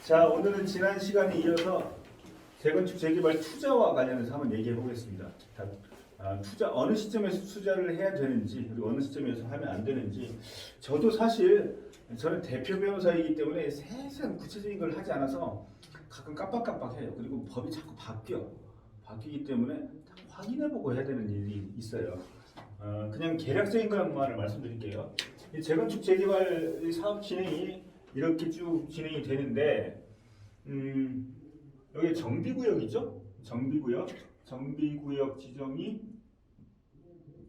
자, 오늘은 지난 시간에 이어서 재건축 재개발 투자와 관련해서 한번 얘기해 보겠습니다. 투자 어느 시점에서 투자를 해야 되는지 그리고 어느 시점에서 하면 안 되는지. 저도 사실 저는 대표 변호사이기 때문에 세세한 구체적인 걸 하지 않아서 가끔 깜빡깜빡해요. 그리고 법이 자꾸 바뀌기 때문에 확인해보고 해야 되는 일이 있어요. 그냥 개략적인 것만을 말씀드릴게요. 이 재건축 재개발 사업 진행이 이렇게 쭉 진행이 되는데, 여기 정비구역이죠? 정비구역 지정이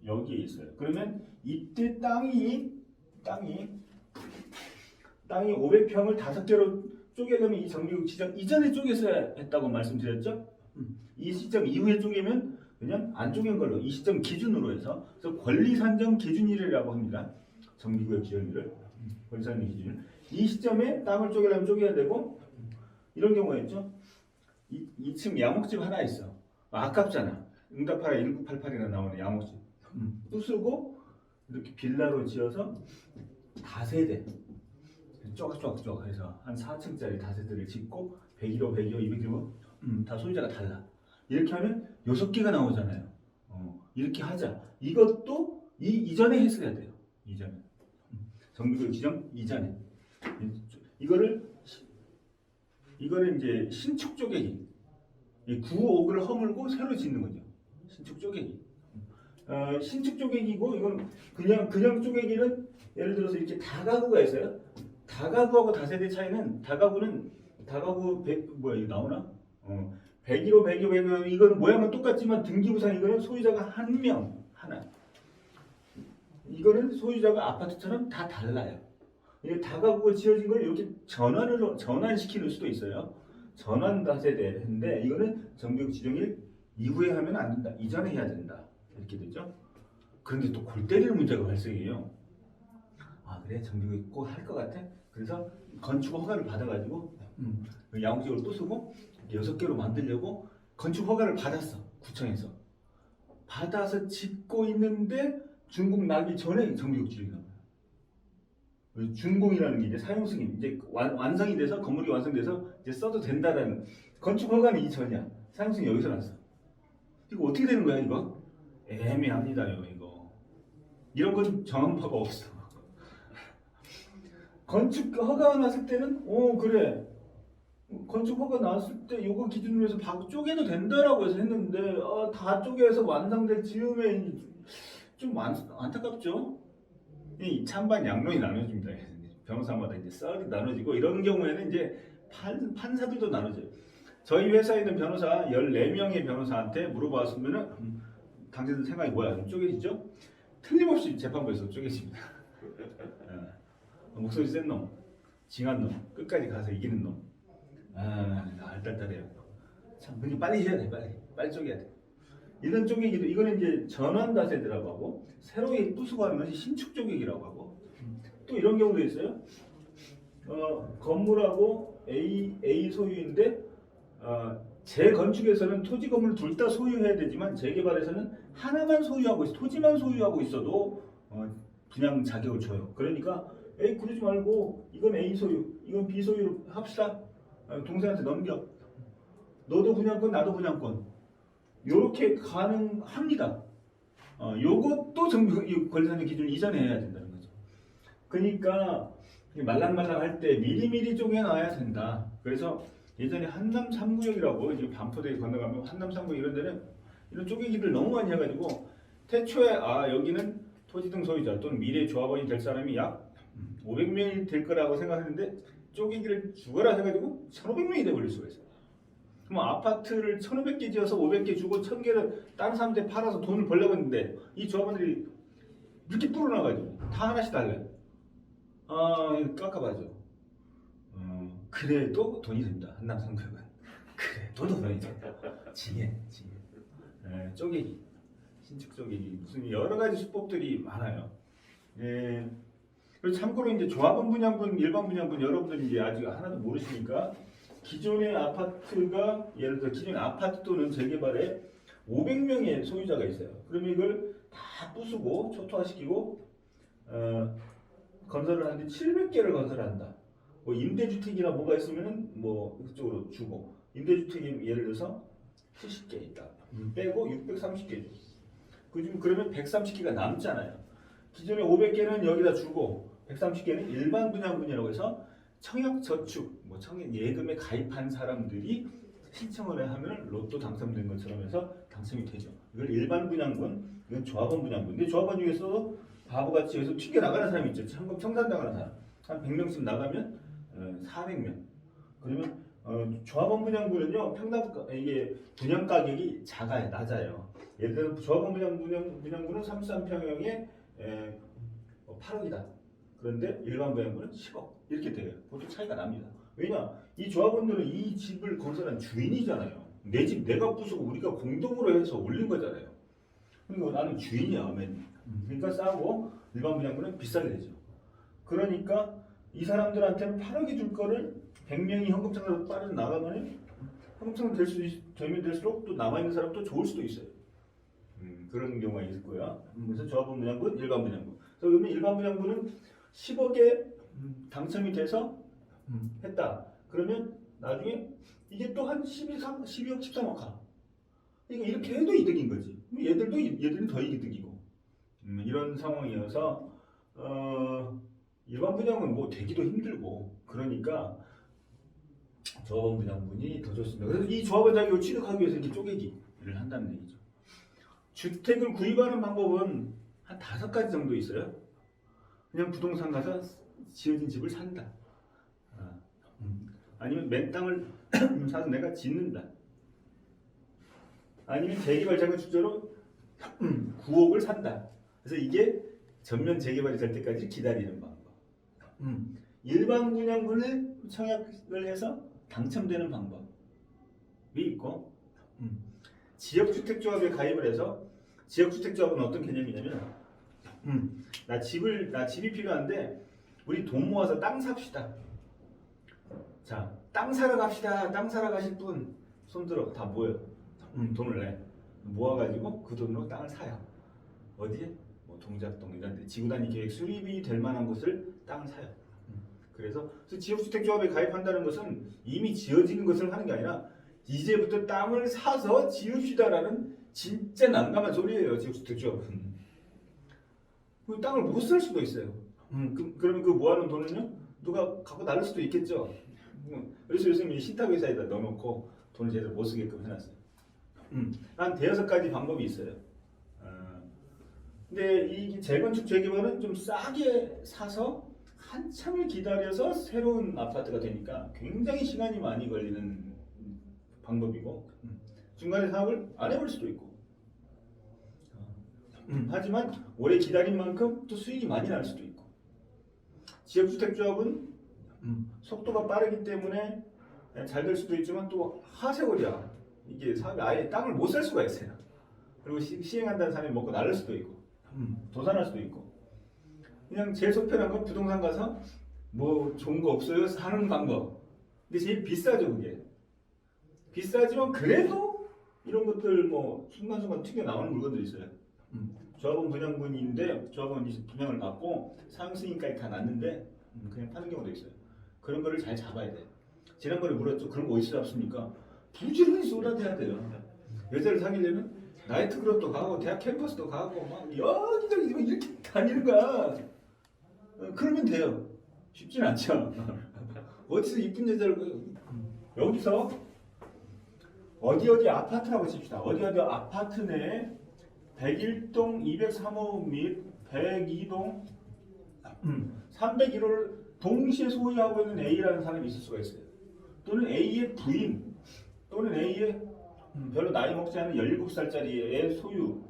여기에 있어요. 그러면 이때 땅이 500평을 5개로 쪼개려면 이 정비구역 지정 이전에 쪼개서야 했다고 말씀드렸죠? 이 시점 이후에 쪼개면 그냥 안 쪼갠 걸로 이 시점 기준으로 해서, 그래서 권리산정 기준일이라고 합니다. 정비구역 지정일을 권리산정 기준일. 이 시점에 땅을 쪼개려면 쪼개야 되고, 이런 경우가 있죠. 2층 양옥집 하나 있어. 아깝잖아. 응답하라 1988이나 나오는 양옥집. 부수고 이렇게 빌라로 지어서 다세대 쪼각쪼각 해서 한 4층짜리 다세대를 짓고 101호, 102호, 201호 다 소유자가 달라. 이렇게 하면 6개가 나오잖아요. 이렇게 하자. 이것도 이전에 했어야 돼요. 이전에. 정비구역 지정 이전에. 이거를 이제 신축 쪼개기. 이 9옥을 허물고 새로 짓는 거죠. 신축 쪼개기. 신축 쪼개기고, 이건 그냥 쪼개기는 예를 들어서 이렇게 다가구가 있어요. 다가구하고 다세대 차이는, 다가구 100, 뭐야 이거 나오나? 101호, 102호, 102호, 이거는 모양은 똑같지만 등기부상 이거는 소유자가 한 명 하나. 이거는 소유자가 아파트처럼 다 달라요. 다가구가 지어진 걸 이렇게 전환시키는 수도 있어요. 전환 다세대인데, 이거는 정비구역 지정일 이후에 하면 안 된다. 이전에 해야 된다. 이렇게 되죠. 그런데 또 골 때리는 문제가 발생해요. 아, 그래? 정비구역 꼭 할 것 같아? 그래서 건축 허가를 받아가지고 양옥집을 부수고 6개로 만들려고 건축 허가를 받았어. 구청에서. 받아서 짓고 있는데 준공 나기 전에 정비구역 지정이 나와요. 준공이라는 게 이제 사용 승인, 이제 완성이 돼서, 건물이 완성돼서 이제 써도 된다라는, 건축 허가는 이전이야. 사용 승인 여기서 났어. 이거 어떻게 되는 거야, 이거? 애매합니다요, 이거. 이런 건 정한 바가 없어. 건축 허가가 났을 때는, 그래. 건축 허가 나왔을 때 요거 기준으로 해서 쪼개도 된다라고 해서 했는데, 다 쪼개서 완성될 즈음에 좀 안타깝죠? 이 찬반 양론이 나눠집니다. 변호사마다 이제 썰이 나눠지고, 이런 경우에는 이제 판사들도 나눠져요. 저희 회사에 있는 변호사 14명의 변호사한테 물어봤으면은 당신들 생각이 뭐야? 좀 쪼개지죠? 틀림없이 재판부에서 쪼개집니다. 목소리 센 놈, 징한 놈, 끝까지 가서 이기는 놈. 알딸딸해요. 참, 근데 빨리 해야 돼, 빨리 쪼개야 돼. 이런 쪼개기도, 이거는 이제 전환 다세대라고 하고, 새로 부수고 하는 것이 신축 쪼개기라고 하고, 또 이런 경우도 있어요. 건물하고 A 소유인데, 재건축에서는 토지 건물 둘 다 소유해야 되지만, 재개발에서는 하나만 소유하고 토지만 소유하고 있어도 분양 자격을 줘요. 그러니까 그러지 말고 이건 A 소유, 이건 B 소유로 합시다. 동생한테 넘겨. 너도 분양권, 나도 분양권. 요렇게 가능합니다. 요것도 정비 권리산정 기준 이전에 해야 된다는 거죠. 그러니까 말랑말랑 할 때 미리미리 쪼개놔야 된다. 그래서 예전에 한남 3구역이라고, 이제 반포대에 건너가면 한남 3구역 이런 데는 이런 쪼개기를 너무 많이 해가지고, 태초에 여기는 토지 등 소유자 또는 미래 조합원이 될 사람이 약 500명이 될 거라고 생각했는데, 쪼개기를 죽어라 해가지고 1,500명이 돼버릴 수가 있어요. 그럼 아파트를 1,500개 지어서 500개 주고 1,000개를 다른 사람한테 팔아서 돈을 벌려고 했는데, 이 조합원들이 이렇게 불어나가지고 다 하나씩 달래. 깎아봐죠. 그래도 돈이 된다. 한남 3구역은. 그래도 돈이 된다. 징해. 쪼개기. 신축 쪼개기. 무슨 여러 가지 수법들이 많아요. 그리고 참고로 이제 조합원 분양분, 일반 분양분, 여러분들이 이제 아직 하나도 모르시니까, 기존의 아파트가, 예를 들어 기존의 아파트 또는 재개발에 500명의 소유자가 있어요. 그러면 이걸 다 부수고 초토화시키고 건설을 하는데 700개를 건설한다. 뭐 임대주택이나 뭐가 있으면은 뭐 그쪽으로 주고 임대주택이 예를 들어서 70개 있다. 빼고 630개 줘. 그중 그러면 130개가 남잖아요. 기존에 500개는 여기다 주고 130개는 일반 분양분이라고 해서 청약저축, 뭐 청약예금에 가입한 사람들이 신청을 하면 로또 당첨된 것처럼 해서 당첨이 되죠. 이걸 일반 분양분, 이건 조합원 분양분. 근데 조합원 중에서도 바보같이 여기서 튀겨나가는 사람이 있죠. 현금 청산당하는 사람. 한 100명씩 나가면 400명. 그러면 조합원 분양분은요, 평당 이게 분양 가격이 작아요, 낮아요. 예를 들어 조합원 분양분은 33평형에 8억이다. 그런데 일반 분양분은 10억 이렇게 돼요. 보통 차이가 납니다. 왜냐? 이 조합원들은 이 집을 건설한 주인이잖아요. 내 집 내가 부수고 우리가 공동으로 해서 올린 거잖아요. 그리고 나는 주인이야, 맨. 그러니까 싸고 일반 분양분은 비싸게 되죠. 그러니까 이 사람들한테는 8억이 줄 거를 100명이 현금창으로 빠져나가면 현금창으로 되면 될수록 또 남아있는 사람도 좋을 수도 있어요. 그런 경우가 있을 거야. 그래서 조합원 분양분, 일반 분양분. 그러면 일반 분양분은 10억에 당첨이 돼서 했다. 그러면 나중에 이게 또 한 12억, 13억 가. 그러니까 이렇게 해도 이득인 거지. 얘들은 더 이득이고. 이런 상황이어서 일반 분양은 뭐 되기도 힘들고 그러니까 조합원 분양분이 더 좋습니다. 그래서 이 조합원 자격을 취득하기 위해서 이렇게 쪼개기를 한다는 얘기죠. 주택을 구입하는 방법은 한 5가지 정도 있어요. 그냥 부동산 가서 지어진 집을 산다. 아니면 맨 땅을 사서 내가 짓는다. 아니면 재개발 자금 출자로 9억을 산다. 그래서 이게 전면 재개발이 될 때까지 기다리는 방법. 일반 분양분을 청약을 해서 당첨되는 방법이 있고, 지역주택조합에 가입을 해서 지역주택조합은 어떤 개념이냐면, 나 집이 필요한데 우리 돈 모아서 땅 삽시다. 자, 땅 사러 갑시다. 땅 사러 가실 분 손들어. 다 모여. 돈을 내. 모아가지고 그 돈으로 땅을 사요. 어디에? 뭐 동작동 이런 데 지구단위 계획 수립이 될 만한 곳을 땅을 사요. 그래서 지역주택조합에 가입한다는 것은 이미 지어지는 것을 하는 게 아니라 이제부터 땅을 사서 지읍시다라는 진짜 난감한 소리예요. 지역주택조합은. 그 땅을 못 살 수도 있어요. 그러면 그 모아놓은 돈을요? 누가 갖고 나를 수도 있겠죠. 그래서 요즘 신탁회사에다 넣어놓고 돈을 제대로 못 쓰게끔 해놨어요. 한 5가지 방법이 있어요. 근데 이 재건축 재개발은 좀 싸게 사서 한참을 기다려서 새로운 아파트가 되니까 굉장히 시간이 많이 걸리는 방법이고 중간에 사업을 안 해볼 수도 있고 하지만 오래 기다린 만큼 또 수익이 많이 날 수도 있고 지역주택조합은 속도가 빠르기 때문에 잘 될 수도 있지만 또 하세월이야. 이게 사업이 아예 땅을 못 살 수가 있어요. 그리고 시행한다는 사람이 먹고 나를 수도 있고 도산할 수도 있고 그냥 제일 속편한 건 부동산 가서 뭐 좋은 거 없어요? 사는 방법. 근데 제일 비싸죠 그게. 비싸지만 그래도 이런 것들 뭐 순간순간 튀겨 나오는 물건도 있어요. 조합원 분양분인데 조합원이 분양을 받고 사용승인까지 다 났는데 그냥 파는 경우도 있어요. 그런 거를 잘 잡아야 돼. 지난번에 물었죠. 그런 거 어디서 잡습니까? 부지런히 쏟아내야 돼요. 여자를 사귀려면 나이트클럽도 가고 대학 캠퍼스도 가고 막 여기저기 이렇게 다니는 거야. 그러면 돼요. 쉽진 않죠. 어디서 이쁜 여자를 여기서 어디 아파트라고 칩시다. 어디 아파트 내 101동 203호 및 102동 301호를 동시에 소유하고 있는 A라는 사람이 있을 수가 있어요. 또는 A의 부인 또는 A의 별로 나이 먹지 않은 17살짜리의 소유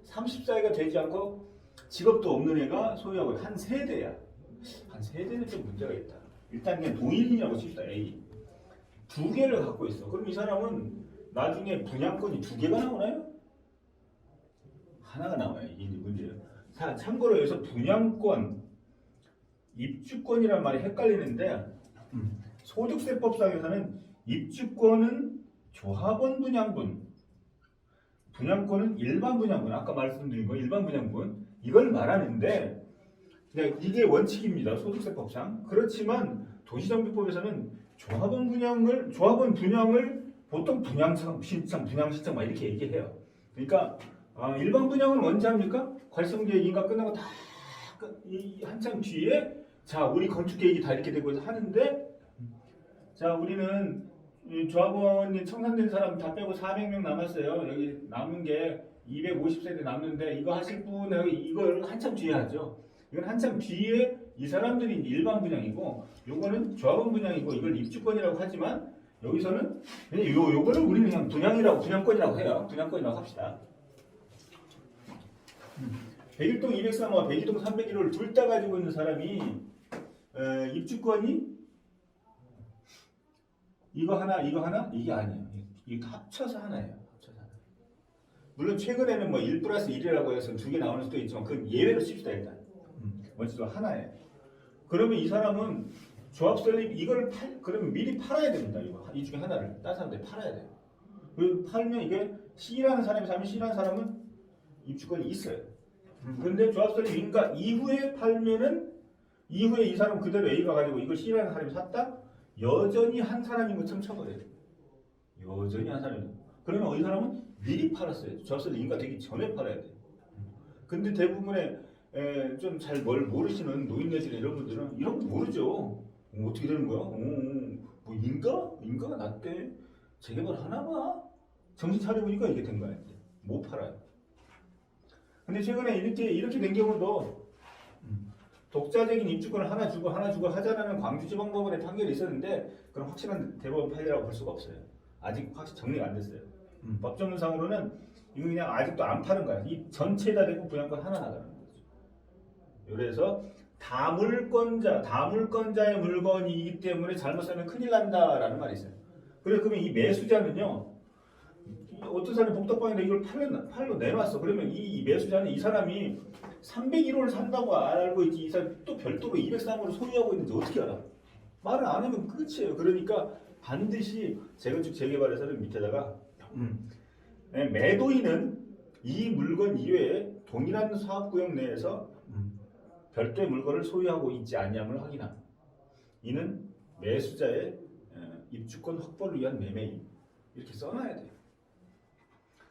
30살가 되지 않고 직업도 없는 애가 소유하고 한 세대야. 한 세대는 좀 문제가 있다. 일단 그냥 동일인이라고 칩시다. A 2개를 갖고 있어. 그럼 이 사람은 나중에 분양권이 2개가 나오나요? 하나가 나와요. 이게 문제예요. 참고로 여기서 분양권, 입주권이란 말이 헷갈리는데 소득세법상에서는 입주권은 조합원 분양분, 분양권은 일반 분양분, 아까 말씀드린 거 일반 분양분 이걸 말하는데 이게 원칙입니다. 소득세법상. 그렇지만 도시정비법에서는 조합원 분양을 보통 신청 막 이렇게 얘기해요. 그러니까 일반 분양은 언제 합니까? 활성계획 인가 끝나고 다 한참 뒤에 자 우리 건축 계획이 다 이렇게 되고 하는데 자 우리는 이 조합원이 청산된 사람 다 빼고 400명 남았어요. 여기 남은 게 250세대 남는데 이거 하실 분은 이걸 한참 뒤에 하죠. 이건 한참 뒤에 이 사람들이 일반 분양이고 요거는 조합원 분양이고 이걸 입주권이라고 하지만 여기서는 그냥 요거를 우리는 그냥 분양권이라고 해요. 분양권이라고 합시다. 백일동 203와 백일동 301호를 둘 다 가지고 있는 사람이 입주권이 이거 하나 이게 아니에요. 이거 합쳐서 하나예요. 합쳐서 하나. 물론 최근에는 뭐 1+1이라고 해서 두 개 나오는 수도 있지만 그건 예외로 칩시다 일단. 먼저 하나예요. 그러면 이 사람은 조합 설립 이걸 그러면 미리 팔아야 됩니다. 이 중에 하나를 다른 사람들이 팔아야 돼요. 그리고 팔면 이게 C라는 사람이 사면 C라는 사람은 입주권이 있어요. 그런데 조합 설립 인가 이후에 팔면은 이후에 이 사람 그대로 A가 가지고 이걸 C라는 사람이 샀다? 여전히 한 사람인 것처럼 쳐버려요. 여전히 한 사람이. 그러면 이 사람은 미리 팔았어요. 조합 설립 인가 되기 전에 팔아야 돼요. 근데 대부분의 좀 잘 뭘 모르시는 노인네들이나 이런 분들은 이런 거 모르죠. 어떻게 되는 거야? 뭐 인가가 낮대. 재개발 하나 봐. 정신 차려보니까 이게 된 거야. 못 팔아요. 근데 최근에 이렇게 된 경우도 독자적인 입주권을 하나 주고 하자라는 광주지방법원의 판결이 있었는데 그런 확실한 대법원 판례라고 볼 수가 없어요. 아직 확실히 정리가 안 됐어요. 법조문상으로는 이거 그냥 아직도 안 파는 거야. 이 전체에다 대고 분양권 하나 나가는 거죠. 그래서 다물권자의 물건이기 때문에 잘못 사면 큰일 난다라는 말이 있어요. 그러면 이 매수자는요. 어떤 사람이 복덕방에다 이걸 팔로 내놨어. 그러면 이 매수자는 이 사람이 301호를 산다고 알고 있지 이 사람이 또 별도로 203호를 소유하고 있는지 어떻게 알아? 말을 안 하면 끝이에요. 그러니까 반드시 재건축 재개발에서는 밑에다가 매도인은 이 물건 이외에 동일한 사업구역 내에서 별도의 물건을 소유하고 있지 않냐을 확인함. 이는 매수자의 입주권 확보를 위한 매매임. 이렇게 써놔야 돼요.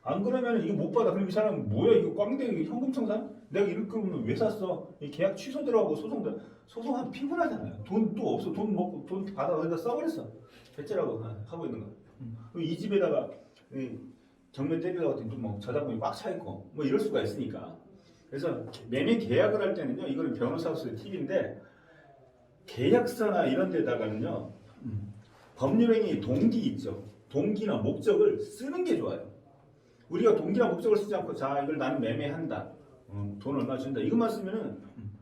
안 그러면 이거 못 받아. 그럼 이 사람은 뭐야 이거 꽝대 현금 청산? 내가 이럴 거면 왜 샀어? 이 계약 취소 들어가고 소송하면 피곤하잖아요. 돈도 없어. 돈 먹고 돈 받아 어디다 써버렸어. 배째라고 하고 있는 거. 이 집에다가 정면 때리려고 했더니 뭐 저당권이 꽉 차 있고 뭐 이럴 수가 있으니까. 그래서 매매 계약을 할 때는요. 이거는 변호사로서의 팁인데 계약서나 이런 데다가는요. 법률행위 동기 있죠. 동기나 목적을 쓰는 게 좋아요. 우리가 동기나 목적을 쓰지 않고 자 이걸 나는 매매한다. 돈 얼마 준다. 이것만 쓰면은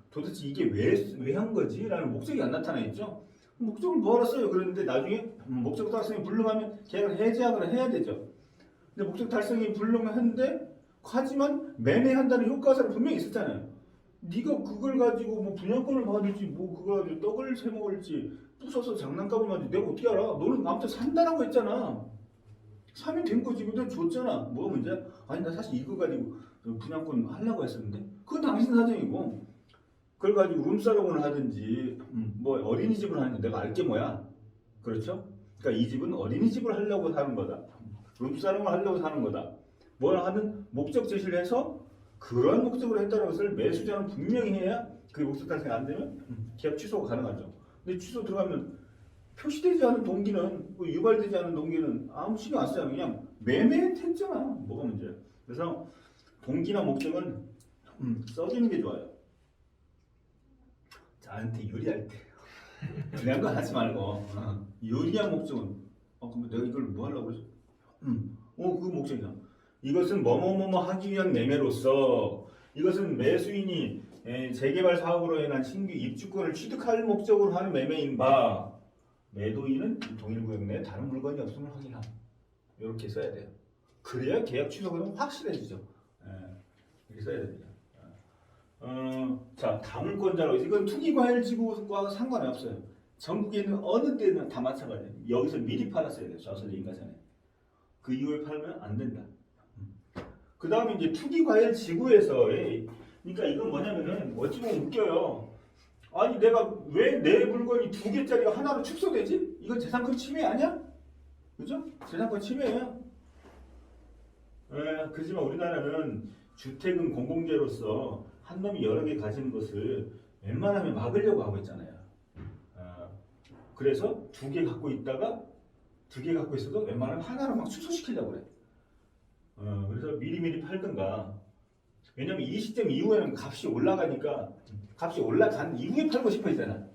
도대체 이게 왜 한 거지? 라는 목적이 안 나타나 있죠. 목적을 뭐하러 써요? 그런데 나중에 목적 달성이 불능하면 계약을 해지하거나 해야 되죠. 근데 목적 달성이 불능한데 하지만 매매한다는 효과사는 분명히 있었잖아요. 네가 그걸 가지고 뭐 분양권을 받을지 뭐 그걸 가지고 떡을 새 먹을지 부숴서 장난감을 만들지 내가 어떻게 알아? 너는 아무튼 산다라고 했잖아. 사면 된 거지. 근데 줬잖아. 뭐가 문제야? 아니 나 사실 이거 가지고 분양권 하려고 했었는데 그건 당신 사정이고 그걸 가지고 룸사롱을 하든지 뭐 어린이집을 하는데 내가 알게 뭐야? 그렇죠? 그러니까 이 집은 어린이집을 하려고 사는 거다. 룸사롱을 하려고 사는 거다. 뭘 하든 목적 제시를 해서 그러한 목적으로 했다는 것을 매수자는 분명히 해야 그 목적 달성이 안 되면 계약 취소가 가능하죠. 근데 취소 들어가면 표시되지 않은 동기는 유발되지 않은 동기는 아무 신경 안 쓰잖아. 그냥 매매했잖아. 뭐가 문제야? 그래서 동기나 목적은 써주는 게 좋아요. 나한테 유리할 때 그냥 거 하지 말고 유리한 목적은 그럼 내가 이걸 뭐 하려고 그러지? 그 목적이야. 이것은 뭐뭐뭐뭐 하기 위한 매매로서 이것은 매수인이 재개발 사업으로 인한 신규 입주권을 취득할 목적으로 하는 매매인 바 매도인은 동일 구역 내에 다른 물건이 없음을 확인함. 이렇게 써야 돼요. 그래야 계약 취소가 확실해지죠. 이렇게 써야 됩니다. 자, 다물권자로 이건 투기과열지구와 상관이 없어요. 전국에 있는 어느 때는 다 마찬가지예요. 여기서 미리 팔았어야 돼요. 좌설 인가 전에. 그 이후에 팔면 안 된다. 그 다음에 이제 투기과열지구에서 그러니까 이건 뭐냐면은 어찌 보면 웃겨요. 아니 내가 왜 내 물건이 2개짜리가 하나로 축소되지? 이건 재산권 침해 아니야? 그죠? 재산권 침해예요. 그렇지만 우리나라는 주택은 공공재로서 한 놈이 여러 개 가지는 것을 웬만하면 막으려고 하고 있잖아요. 그래서 2개 갖고 있다가 2개 갖고 있어도 웬만하면 하나로 막 축소시키려고 그래. 그래서 미리미리 팔든가. 왜냐면 이 시점 이후에는 값이 올라가니까 값이 올라간 이후에 팔고 싶어 했잖아.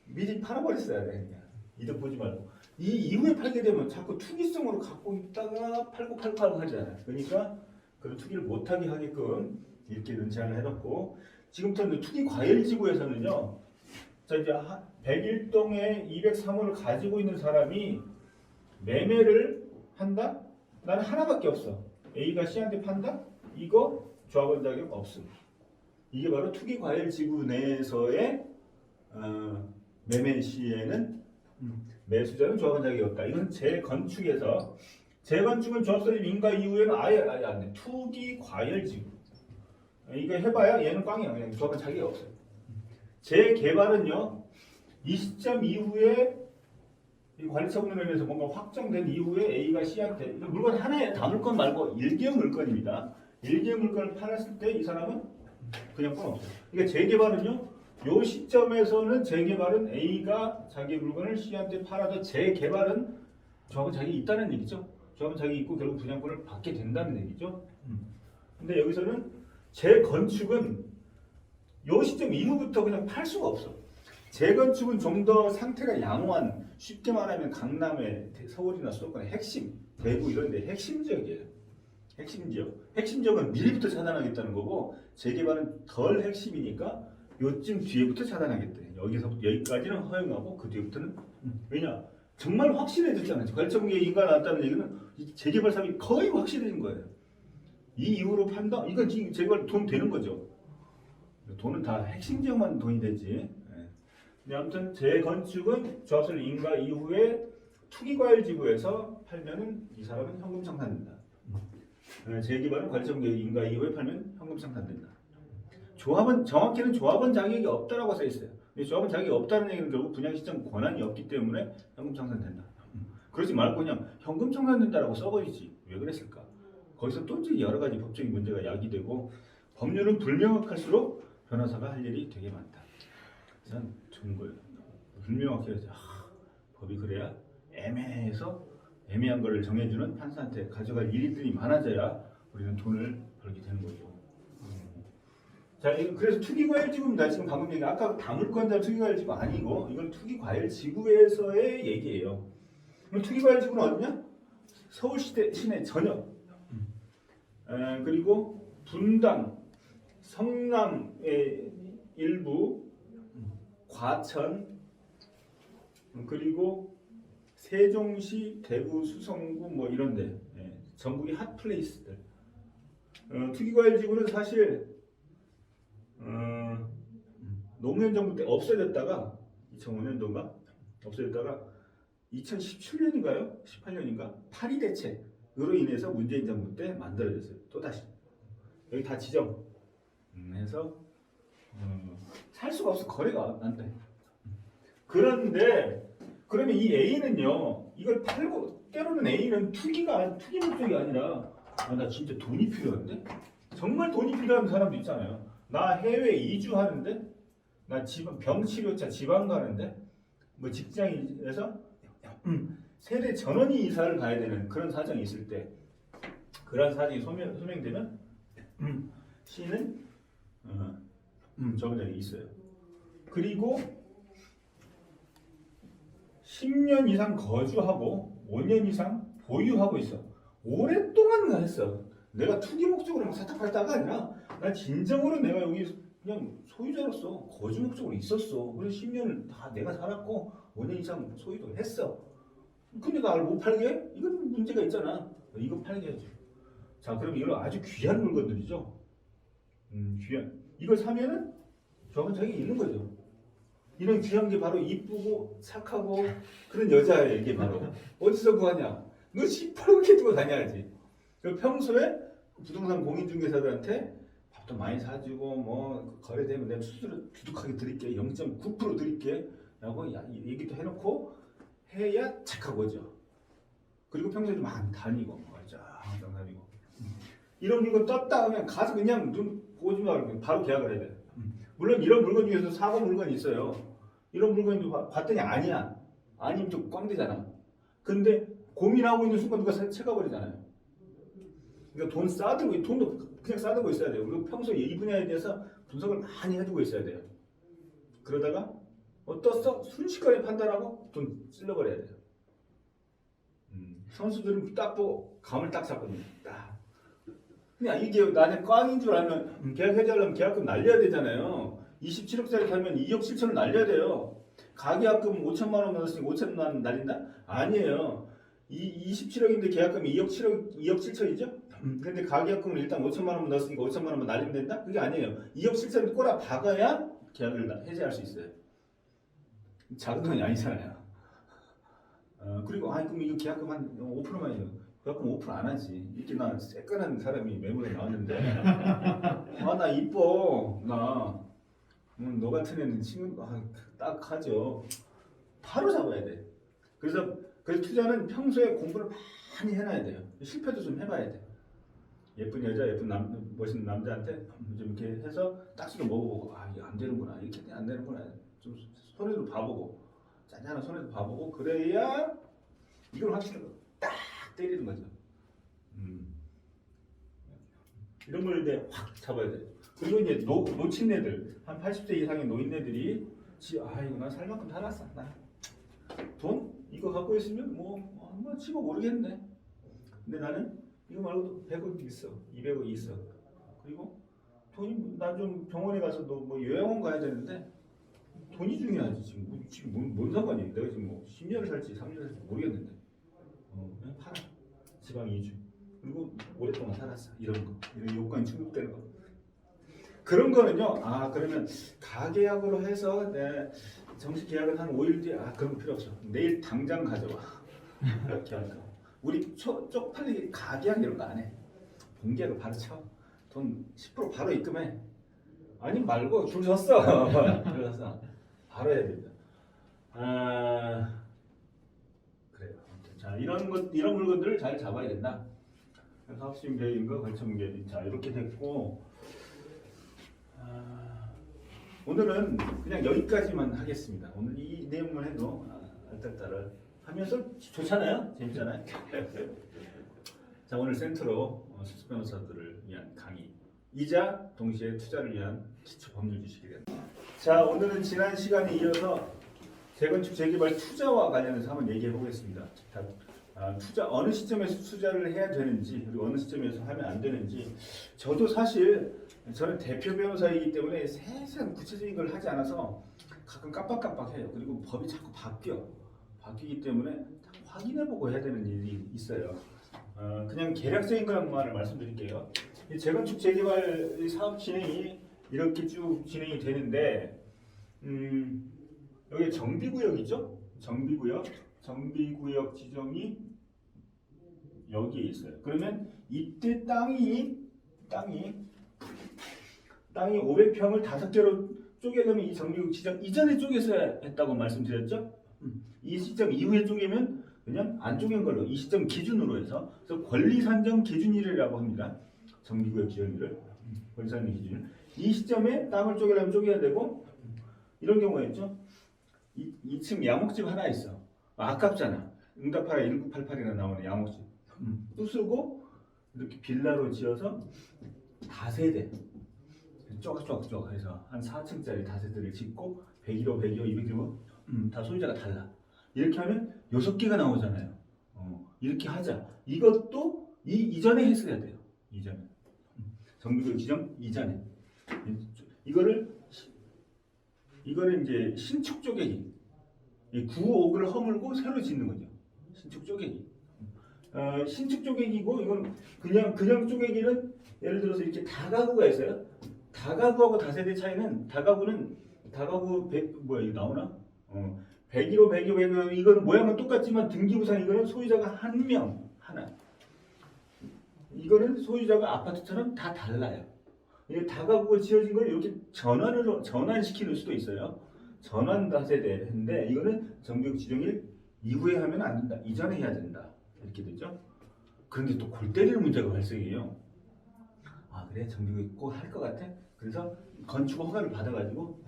미리 팔아버렸어야 돼. 그냥. 이득 보지 말고. 이 이후에 팔게 되면 자꾸 투기성으로 갖고 있다가 팔고 하잖아. 그러니까 그런 투기를 못하게 하게끔 이렇게 제한을 해놓고 지금부터 투기 과열지구에서는요. 자 이제 101동에 203호를 가지고 있는 사람이 매매를 한다? 나는 하나밖에 없어. A가 C한테 판다? 이거 조합원 자격 없음. 이게 바로 투기 과열지구 내에서의 매매 시에는 매수자는 조합원 자격이 없다. 이건 재건축에서 재건축은 조합 설립 인가 이후에는 아예 안 돼. 투기 과열지구. 이거 해봐야 얘는 꽝이야. 그냥 조합원 자격이 없어요. 재개발은요. 이 시점 이후에 이 관리처분으로 인해서 뭔가 확정된 이후에 A가 C한테 물건 하나에 담을 건 말고 일개 물건입니다. 일개 물건을 팔았을 때 이 사람은 그냥 건 없어요. 그러니까 재개발은요. 요 시점에서는 재개발은 A가 자기 물건을 C한테 팔아도 재개발은 조합원 자격이 있다는 얘기죠. 조합원 자격이 있고 결국 분양권을 받게 된다는 얘기죠. 근데 여기서는 재건축은 요 시점 이후부터 그냥 팔 수가 없어. 재건축은 좀 더 상태가 양호한 쉽게 말하면 강남의 서울이나 수도권의 핵심, 대구 이런 데 핵심 지역이에요. 핵심 지역. 핵심 지역은 미리부터 차단하겠다는 거고 재개발은 덜 핵심이니까 요쯤 뒤에부터 차단하겠대. 여기까지는 허용하고 그 뒤부터는 왜냐? 정말 확실해졌잖아요. 관리처분계획 인가가 나왔다는 얘기는 재개발 사업이 거의 확실해진 거예요. 이 이후로 판다? 이건 지금 재개발 돈 되는 거죠. 돈은 다 핵심 지역만 돈이 되지. 아무튼 재건축은 조합설 인가 이후에 투기과열지구에서 팔면은 이 사람은 현금 청산된다. 재개발은 관리처분계획 인가 이후에 팔면 현금 청산된다. 조합은 정확히는 조합원 자격이 없다라고 써 있어요. 근데 조합원 자격이 없다는 얘기는 결국 분양 시장 권한이 없기 때문에 현금 청산된다. 그러지 말고 그냥 현금 청산된다라고 써버리지. 왜 그랬을까? 거기서 또 여러 가지 법적인 문제가 야기되고 법률은 불명확할수록 변호사가 할 일이 되게 많다. 난 좋은 거예요. 불명확해 해야지. 법이 그래야 애매해서 애매한 거를 정해주는 판사한테 가져갈 일들이 많아져야 우리는 돈을 벌게 되는 거죠. 자, 그래서 투기과열지구입니다. 지금 방금 얘기 아까 다물건자 투기과열지구 아니고 이건 투기과열지구에서의 얘기예요. 그럼 투기과열지구는 어디냐? 서울시대 시내 전역. 그리고 분당, 성남의 일부, 과천, 그리고 세종시, 대구, 수성구 뭐 이런데 전국의 핫플레이스들. 투기과열지구는 사실 노무현 정부 때 없어졌다가 2005년도인가 없어졌다가 2017년인가요? 18년인가? 파리 대책으로 인해서 문재인 정부 때 만들어졌어요. 또다시 여기 다 지정 해서 살 수가 없어. 거래가 안 돼. 그런데 그러면 이 A는요 이걸 팔고 때로는 A는 투기 목적이 아니라 나 진짜 돈이 필요한데 정말 돈이 필요한 사람도 있잖아요. 나 해외 이주하는데 나 병치료차 지방 가는데 뭐 직장에서 세대 전원이 이사를 가야 되는 그런 사정이 있을 때 그런 사정이 소명되면 C는 적은 적이 있어요. 그리고 10년 이상 거주하고 5년 이상 보유하고 있어. 오랫동안 했어. 내가 투기 목적으로 막 사탁팔다가 아니라 난 진정으로 내가 여기 그냥 소유자로서 거주 목적으로 있었어. 그래서 10년을 다 내가 살았고 5년 이상 소유도 했어. 근데 나를 못 팔게? 이건 문제가 있잖아. 이거 팔게 해야지. 자, 그럼 이건 아주 귀한 물건들이죠. 귀한. 이걸 사면은 조합원 자격이 있는 거죠. 이런 귀한 게 바로 이쁘고 착하고 그런 여자예요. 이게 바로 어디서 구하냐? 너 시퍼렇게 두고 다녀야지. 평소에 부동산 공인중개사들한테 밥도 많이 사주고 뭐 거래되면 내가 수수료 두둑하게 드릴게 0.9% 드릴게 라고 얘기도 해놓고 해야 착하고 오죠. 그리고 평소에 좀 많이 다니고 쫙 다니고 이런 물건 떴다 하면 가서 그냥 눈 보지 말고 바로 계약을 해야 돼. 물론 이런 물건 중에서 사고 물건이 있어요. 이런 물건도 봤더니 아니야. 아니면 좀 꽝되잖아. 근데 고민하고 있는 순간 누가 채가버리잖아요. 그러니까 돈 쌓아두고 돈도 그냥 쌓아두고 있어야 돼요. 그리고 평소에 이 분야에 대해서 분석을 많이 해두고 있어야 돼요. 그러다가 떴어? 순식간에 판단하고 돈 찔러버려야 돼요. 선수들은 딱 보고 감을 딱 잡거든요. 딱. 그냥 이게 나한테 꽝인 줄 알면 계약해주려면 계약금 날려야 되잖아요. 27억짜리 살면 2억 7천을 날려야 돼요. 가계약금 5천만 원 넣었으니까 5천만 원 날린다? 아니에요. 27억인데 계약금이 2억 7천이죠? 근데 가계약금을 일단 5천만 원 넣었으니까 5천만 원만 날리면 된다? 그게 아니에요. 2억 7천을 꼬라 박아야 계약을 해지할 수 있어요. 작은 돈이 아니잖아요. 그리고 그럼 이거 계약금 한 5%만 해요. 계약금 5% 안 하지. 이렇게 나 새끈한 사람이 매물에 나왔는데 나 이뻐 너 같은 애는 친구 딱 하죠. 바로 잡아야 돼. 그래서 투자는 평소에 공부를 많이 해놔야 돼요. 실패도 좀 해봐야 돼. 예쁜 여자, 멋있는 남자한테 좀 이렇게 해서 딱지도 먹어보고 이게 안 되는구나, 이렇게 안 되는구나, 좀 손에도 봐보고 짠짠한 손에도 봐보고 그래야 이걸 확실히 딱 때리는 거죠. 이런 걸 이제 확 잡아야 돼. 그리고 이제 놓친 애들, 한 80세 이상의 노인네들이 이거 난 살 만큼 살았어. 돈 이거 갖고 있으면 한번 치고 모르겠네. 근데 나는 이거 말고도 100억 있어, 200억 있어. 그리고 돈이 난 좀 병원에 가서 요양원 가야 되는데 돈이 중요하지. 지금 뭔 상관이야? 내가 지금 10년을 살지 3년을 살지 모르겠는데 그냥 팔아. 지방 이주. 그리고 오랫동안 살았어. 이런 요건이 충족되는 거. 그런 거는요. 그러면 가계약으로 해서 정식 계약은 한 5일 뒤에 그런 거 필요 없어. 내일 당장 가져와. 이렇게 하는 거. 우리 쪽팔리게 가계약 이런 거 안 해. 본계약을 바로 쳐. 돈 10% 바로 입금해. 아니 말고 줄 섰어. 그래서 바로 해야 됩니다. 그래요. 자, 이런 물건들을 잘 잡아야 된다. 사업시행 계획인가 거점 계획. 자, 이렇게 됐고 오늘은 그냥 여기까지만 하겠습니다. 오늘 이 내용만 해도 알딸딸을 하면서 좋잖아요. 재밌잖아요. 자, 오늘 센터로 수습 변호사들을 위한 강의이자 동시에 투자를 위한 기초 법률 지식이 됩니다. 자, 오늘은 지난 시간에 이어서 재건축 재개발 투자와 관련해서 한번 얘기해 보겠습니다. 투자 어느 시점에서 투자를 해야 되는지 그리고 어느 시점에서 하면 안 되는지 저도 사실 저는 대표 변호사이기 때문에 세세한 구체적인 걸 하지 않아서 가끔 깜빡깜빡해요. 그리고 법이 자꾸 바뀌기 때문에 확인해보고 해야 되는 일이 있어요. 그냥 개략적인 것만을 말씀드릴게요. 이 재건축 재개발 사업 진행이 이렇게 쭉 진행이 되는데 여기 정비구역이죠? 정비구역 지정이 여기에 있어요. 그러면 이때 땅이 500평을 5개로 쪼개려면 이 정비구역 지정 이전에 쪼개서 했다고 말씀드렸죠? 이 시점 이후에 쪼개면 그냥 안 쪼갠 걸로 이 시점 기준으로 해서 그래서 권리산정 기준일이라고 합니다. 정비구역 지정일을 권리산정 기준일. 이 시점에 땅을 쪼개려면 쪼개야 되고 이런 경우가 있죠. 2층 양옥집 하나 있어. 아깝잖아. 응답하라 1988이나 나오는 양옥집. 부수고 이렇게 빌라로 지어서 다세대 쪼각쪼각 해서 한 4층짜리 다세대를 짓고 101호, 201호 다 소유자가 달라. 이렇게 하면 6개가 나오잖아요. 이렇게 하자. 이것도 이전에 했어야 돼요. 이전에. 정비구역 지정 이전에. 이거를 이제 신축 쪼개기. 이 9옥을 허물고 새로 짓는 거죠. 신축 쪼개기. 신축 쪼개기고 이건 그냥 쪼개기는 예를 들어서 이렇게 다가구가 있어요. 다가구하고 다세대 차이는 다가구 이거 나오나? 101호, 102호 이거는 모양은 똑같지만 등기부상 이거는 소유자가 한 명 하나. 이거는 소유자가 아파트처럼 다 달라요. 이게 다가구가 지어진 걸 이렇게 전환시키는 수도 있어요. 전환 다세대인데 이거는 정비국 지정일 이후에 하면 안 된다. 이전에 해야 된다. 이렇게 되죠. 그런데 또 골 때리는 문제가 발생해요. 아 그래 정비국이 꼭 할 것 같아? 그래서 건축 허가를 받아가지고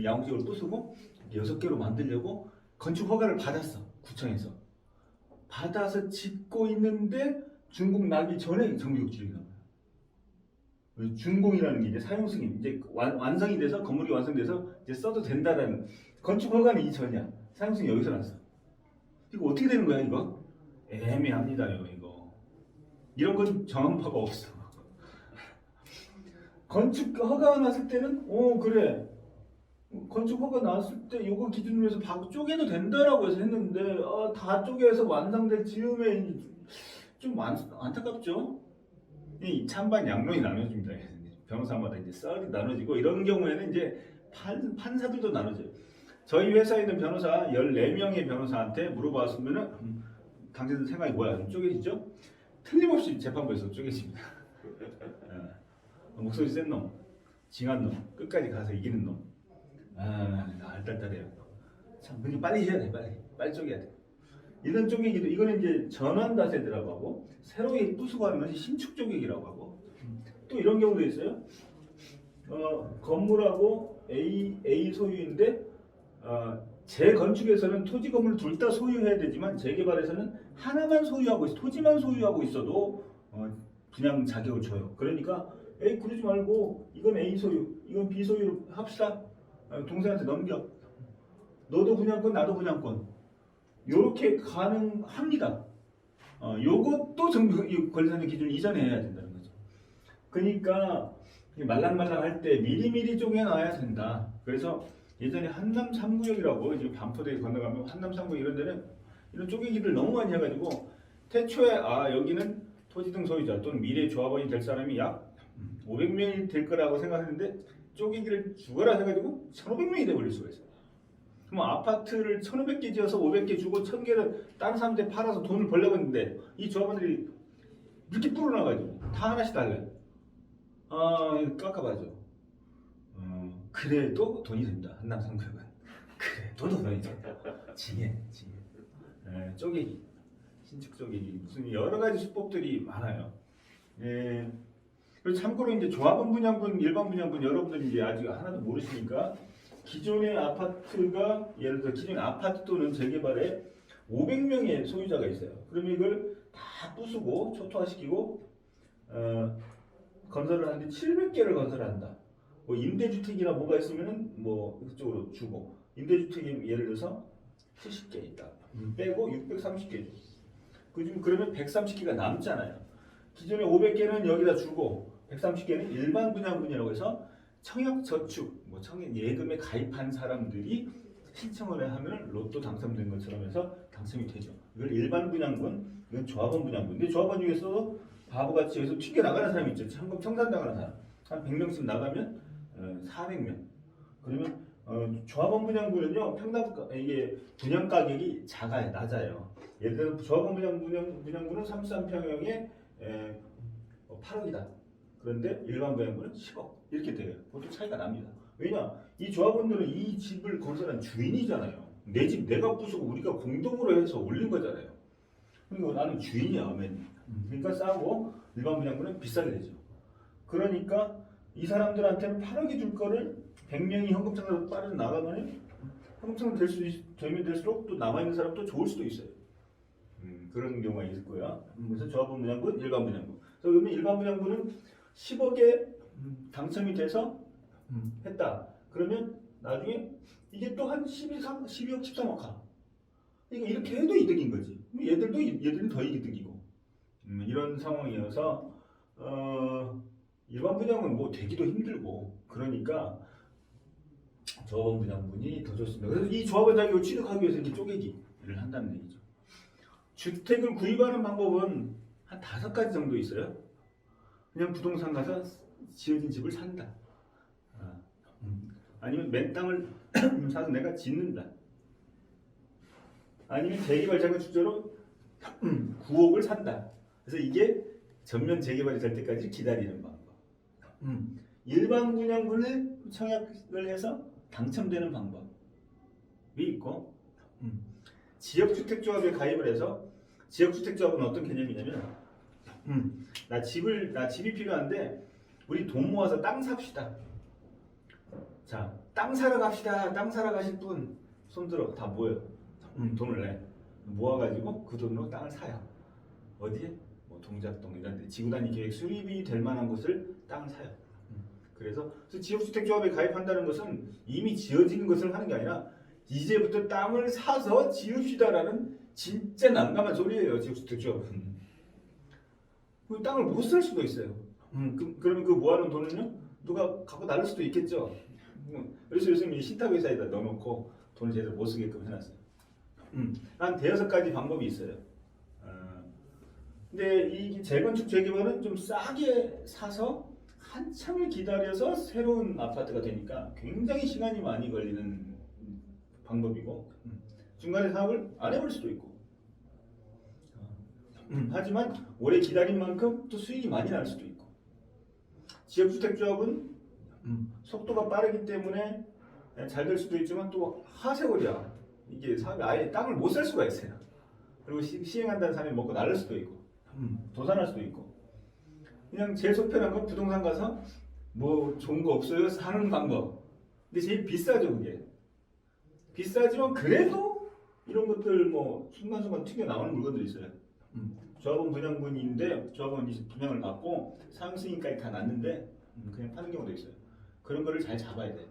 양호지역을 부수고 6개로 만들려고 건축 허가를 받았어. 구청에서. 받아서 짓고 있는데 준공 나기 전에 정비국 지정이 나와요. 준공이라는 게 이제 사용 승인, 이제 완성이 돼서 건물이 완성돼서 이제 써도 된다라는 건축 허가는 이전이야. 사용 승인 여기서 났어. 이거 어떻게 되는 거야 이거? 애매합니다요 이거. 이런 건 정황파가 없어. 건축 허가가 났을 때는 그래 건축 허가 나왔을 때 이거 기준으로 해서 쪼개도 된다라고 해서 했는데 다 쪼개서 완성될 즈음에 좀 안타깝죠. 이 찬반 양론이 나눠집니다. 변호사마다 이제 썰이 나눠지고 이런 경우에는 이제 판사들도 나눠져요. 저희 회사에 있는 변호사 14명의 변호사한테 물어봤으면은 당신들 생각이 뭐야? 좀 쪼개지죠? 틀림없이 재판부에서 쪼개집니다. 목소리 센 놈, 징한 놈, 끝까지 가서 이기는 놈. 알딸딸해요. 참, 근데 빨리 해야 돼, 빨리 쪼개야 돼. 이런 쪼개기도 이거는 이제 전환 다세대라고 하고 새로 부수고 하는 것이 신축 쪼개기라고 하고 또 이런 경우도 있어요. 건물하고 A 소유인데 재건축에서는 토지 건물 둘 다 소유해야 되지만 재개발에서는 하나만 소유하고 토지만 소유하고 있어도 분양 자격을 줘요. 그러니까 그러지 말고 이건 A 소유, 이건 B 소유로 합시다. 동생한테 넘겨. 너도 분양권, 나도 분양권. 요렇게 가능합니다. 요것도 권리상정 기준 이전에 해야 된다는 거죠. 그러니까 말랑말랑 할 때 미리미리 쪼개놔야 된다. 그래서 예전에 한남 3구역이라고 지금 반포대에 건너가면 한남 3구역 이런 데는 이런 쪼개기를 너무 많이 해가지고 태초에 여기는 토지등 소유자 또는 미래 조합원이 될 사람이 약 500명이 될 거라고 생각했는데 쪼개기를 죽어라 해가지고 1500명이 돼버릴 수가 있어요. 그럼 아파트를 1500개 지어서 500개 주고 1000개를 다른 사람한테 팔아서 돈을 벌려고 했는데 이 조합원들이 이렇게 불어나가지고 다 하나씩 달래. 깎아봐죠. 그래도 돈이 된다. 한남 3구역은. 그래도 돈이 된다. 징해. 쪼개기. 신축 쪼개기. 무슨 여러 가지 수법들이 많아요. 그리고 참고로 이제 조합원 분양분, 일반 분양분 여러분들이 이제 아직 하나도 모르시니까 기존의 아파트가 예를 들어 기존의 아파트 또는 재개발에 500명의 소유자가 있어요. 그러면 이걸 다 부수고 초토화시키고 건설을 하는데 700개를 건설한다. 뭐 임대주택이나 뭐가 있으면은 뭐 그쪽으로 주고 임대주택이 예를 들어서 70개 있다. 빼고 630개 줘. 그러면 130개가 남잖아요. 기존에 500개는 여기다 주고 130개는 일반 분양분이라고 해서 청약저축, 청약 예금에 가입한 사람들이 신청을 하면 로또 당첨된 것처럼 해서 당첨이 되죠. 이걸 일반 분양분, 이건 조합원 분양분. 근데 조합원 중에서도 바보같이 해서 튕겨 나가는 사람이 있죠. 청산당하는 사람. 한 100명씩 나가면 400명. 그러면 조합원 분양분은요 이게 분양 가격이 낮아요. 예를 들어 조합원 분양분은 33평형에 8억이다. 그런데 일반 분양분은 10억 이렇게 돼요. 보통 차이가 납니다. 왜냐? 이 조합원들은 이 집을 건설한 주인이잖아요. 내 집 내가 부수고 우리가 공동으로 해서 올린 거잖아요. 그리고 나는 주인이야. 그러니까 싸고 일반 분양분은 비싸게 되죠. 그러니까 이 사람들한테는 8억이 줄 거를 100명이 현금창으로 빠져나가면 현금창으로 되면 될수록 또 남아있는 사람도 좋을 수도 있어요. 그런 경우가 있을 거야. 그래서 조합원 분양분, 일반 분양분. 그러면 일반 분양분은 10억에 당첨이 돼서 했다. 그러면 나중에 이게 또 한 12억, 13억 가. 그러니까 이렇게 해도 이득인 거지. 얘들은 더 이득이고. 이런 상황이어서 일반 분양은 뭐 되기도 힘들고 그러니까 조합원 분양분이 더 좋습니다. 그래서 이 조합원 자격을 취득하기 위해서 이렇게 쪼개기를 한다는 얘기죠. 주택을 구입하는 방법은 한 5가지 정도 있어요. 그냥 부동산 가서 지어진 집을 산다. 아니면 맨 땅을 사서 내가 짓는다. 아니면 재개발 자금 출자로 9억을 산다. 그래서 이게 전면 재개발이 될 때까지 기다리는 방법. 일반 분양분을 청약을 해서 당첨되는 방법이 있고, 지역주택조합에 가입을 해서, 지역주택조합은 어떤 개념이냐면, 나 집이 필요한데 우리 돈 모아서 땅 삽시다. 자, 땅 사러 갑시다. 땅 사러 가실 분 손들어. 다 모여. 돈을 내. 모아가지고 그 돈으로 땅을 사요. 어디에? 뭐 동작동 이런 데 지구단위 계획 수립이 될 만한 곳을 땅을 사요. 그래서 지역주택조합에 가입한다는 것은 이미 지어지는 것을 하는 게 아니라 이제부터 땅을 사서 지읍시다라는 진짜 난감한 소리예요. 지역주택조합은. 그 땅을 못 살 수도 있어요. 그러면 그 모아놓은 돈은요? 누가 갖고 나를 수도 있겠죠. 그래서 요즘 신탁회사에다 넣어놓고 돈을 제대로 못 쓰게끔 해놨어요. 한 대여섯 가지 방법이 있어요. 근데 이 재건축 재개발은 좀 싸게 사서 한참을 기다려서 새로운 아파트가 되니까 굉장히 시간이 많이 걸리는 방법이고, 중간에 사업을 안 해볼 수도 있고, 하지만 오래 기다린 만큼 또 수익이 많이 날 수도 있고, 지역주택조합은 속도가 빠르기 때문에 잘 될 수도 있지만 또 하세월이야. 이게 사업이 아예 땅을 못 살 수가 있어요. 그리고 시행한다는 사람이 먹고 날릴 수도 있고, 도산할 수도 있고. 그냥 제일 속편한 건 부동산 가서 뭐 좋은 거 없어요? 사는 방법. 근데 제일 비싸죠, 그게. 비싸지만 그래도 이런 것들 뭐 순간순간 튀겨 나오는 물건들이 있어요. 조합원 분양분인데 조합원이 분양을 받고 상승인가에 다 났는데 그냥 파는 경우도 있어요. 그런 거를 잘 잡아야 돼.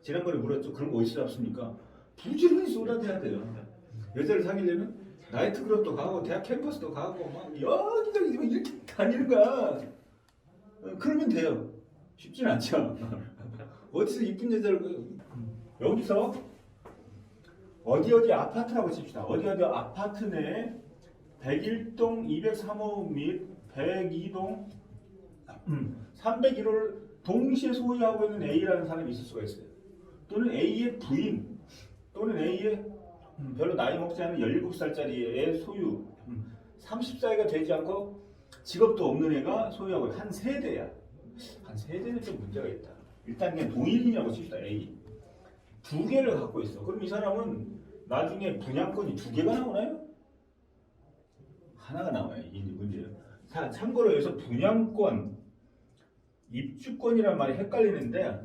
지난번에 물었죠. 그런 거 어디서 잡습니까? 부지런히 쏟아내야 돼요. 여자를 사귀려면 나이트클럽도 가고 대학 캠퍼스도 가고 막 여기저기 이렇게 다니는 거야. 그러면 돼요. 쉽진 않죠. 어디서 이쁜 여자를 여기서 어디 아파트라고 칩시다. 어디 아파트 내 101동 203호 및 102동 301호를 동시에 소유하고 있는 A라는 사람이 있을 수가 있어요. 또는 A의 부인, 또는 A의 별로 나이 먹지 않은 17살짜리의 소유, 30살가 되지 않고 직업도 없는 애가 소유하고 한 세대야. 한 세대는 좀 문제가 있다. 일단 그냥 동일인이라고 칩시다. A. 두 개를 갖고 있어. 그럼 이 사람은 나중에 분양권이 두 개가 나오나요? 하나가 나와요. 이게 문제예요. 참고로 여기서 분양권, 입주권이란 말이 헷갈리는데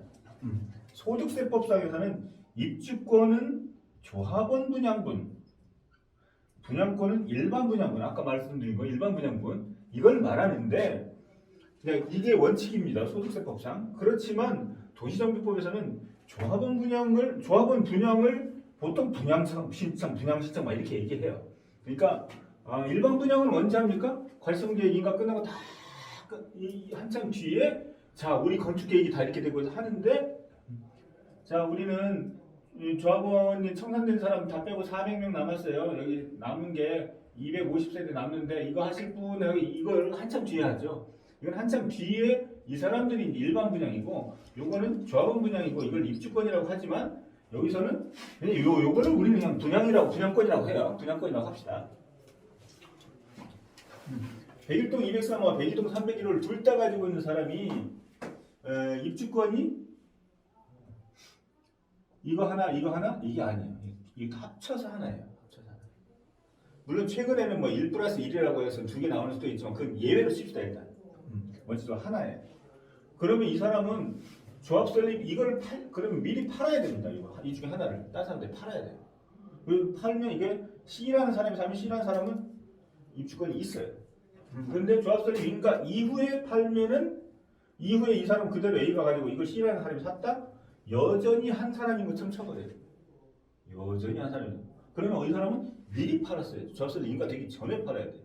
소득세법상에서는 입주권은 조합원 분양분, 분양권은 일반 분양분, 아까 말씀드린 거 일반 분양분 이걸 말하는데 그냥 이게 원칙입니다. 소득세법상. 그렇지만 도시정비법에서는 조합원 분양을 보통 분양신청 막 이렇게 얘기해요. 그러니까 일반 분양은 언제 합니까? 관성계획 인가 끝나고 다 한참 뒤에 자 우리 건축계획이 다 이렇게 되고 하는데 자 우리는 조합원이 청산된 사람 다 빼고 400명 남았어요. 여기 남은 게 250세대 남는데 이거 하실 분 이걸 한참 뒤에 하죠. 이건 한참 뒤에 이 사람들이 일반 분양이고 요거는 조합원 분양이고 이걸 입주권이라고 하지만 여기서는 요거를 우리는 그냥 분양권이라고 해요. 분양권이라고 합시다. 101동 203호와 102동 301호를 둘 다 가지고 있는 사람이 입주권이 이거 하나 이게 아니에요. 이게 합쳐서 하나예요. 물론 최근에는 뭐 1+1이라고 해서 두 개 나오는 수도 있지만 그건 예외로 칩시다 일단. 먼저 하나예요. 그러면 이 사람은 조합 설립 이걸 그러면 미리 팔아야 됩니다. 이 중에 하나를 다른 사람한테 팔아야 돼요. 팔면 이게 C라는 사람이 사면 C라는 사람은 입주권이 있어요. 근데 조합 설립 인가 이후에 팔면은 이후에 이 사람 그대로 A가 가지고 이걸 C라는 사람이 샀다? 여전히 한 사람인 것처럼 쳐버려요. 여전히 한 사람이. 그러면 이 사람은 미리 팔았어요. 조합 설립 인가 되기 전에 팔아야 돼요.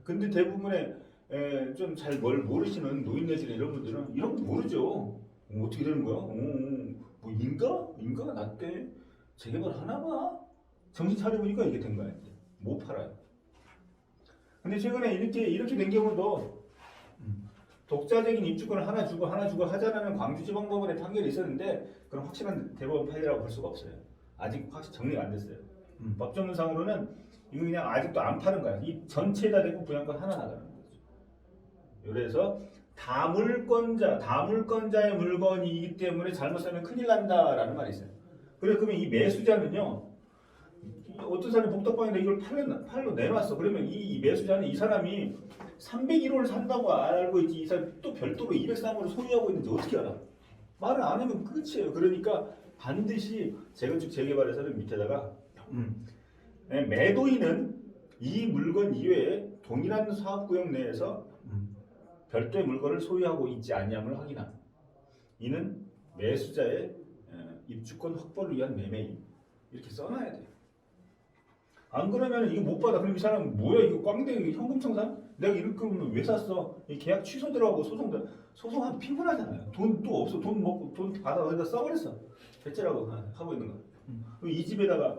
근데 대부분의 좀 잘 뭘 모르시는 노인 내지나 이런 분들은 이런 거 모르죠. 어떻게 되는 거야? 뭐 인가 낮대 재개발 하나 봐. 정신 차려보니까 이게 된 거야. 못 팔아요. 근데 최근에 이렇게 된 경우도 독자적인 입주권을 하나 주고 하자라는 광주지방법원의 판결이 있었는데 그런 확실한 대법원 판례라고 볼 수가 없어요. 아직 확실히 정리가 안 됐어요. 법조문상으로는 이거 그냥 아직도 안 파는 거야. 이 전체에다 대고 분양권 하나 나가는 거죠. 그래서 다물권자의 물건이기 때문에 잘못 사면 큰일 난다라는 말이 있어요. 그러면 이 매수자는요, 어떤 사람이 복덕방인데 이걸 팔로 내놨어. 그러면 이 매수자는 이 사람이 301호를 산다고 알고 있지, 이 사람이 또 별도로 203호를 소유하고 있는지 어떻게 알아? 말을 안 하면 끝이에요. 그러니까 반드시 재건축 재개발에서는 밑에다가 매도인은 이 물건 이외에 동일한 사업구역 내에서 별도의 물건을 소유하고 있지 않냐을 확인함. 이는 매수자의 입주권 확보를 위한 매매인. 이렇게 써놔야 돼요. 안 그러면 이거 못 받아. 그럼 이 사람 뭐야 이거 꽝대 현금 청산? 내가 이럴 거면 왜 샀어? 이 계약 취소 들어가고 소송하면 피곤하잖아요. 돈 또 없어. 돈 먹고 돈 받아 어디다 써버렸어. 대체라고 하고 있는 거. 이 집에다가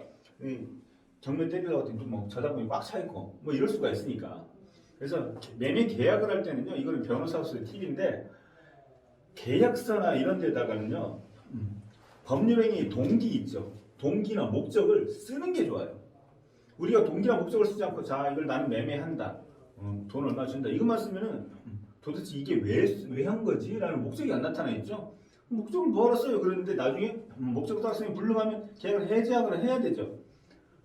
정면 때리려고 했더니 뭐 저당금이 꽉 차 있고 뭐 이럴 수가 있으니까. 그래서 매매 계약을 할 때는요, 이거는 변호사로서의 팁인데, 계약서나 이런 데다가는요, 법률행위 동기 있죠. 동기나 목적을 쓰는 게 좋아요. 우리가 동기나 목적을 쓰지 않고, 자, 이걸 나는 매매한다. 돈 얼마 준다. 이것만 쓰면은 도대체 이게 왜 한 거지? 라는 목적이 안 나타나 있죠. 목적을 뭐하러 써요? 그런데 나중에 목적 달성이 불능하면 계약을 해지하거나 해야 되죠.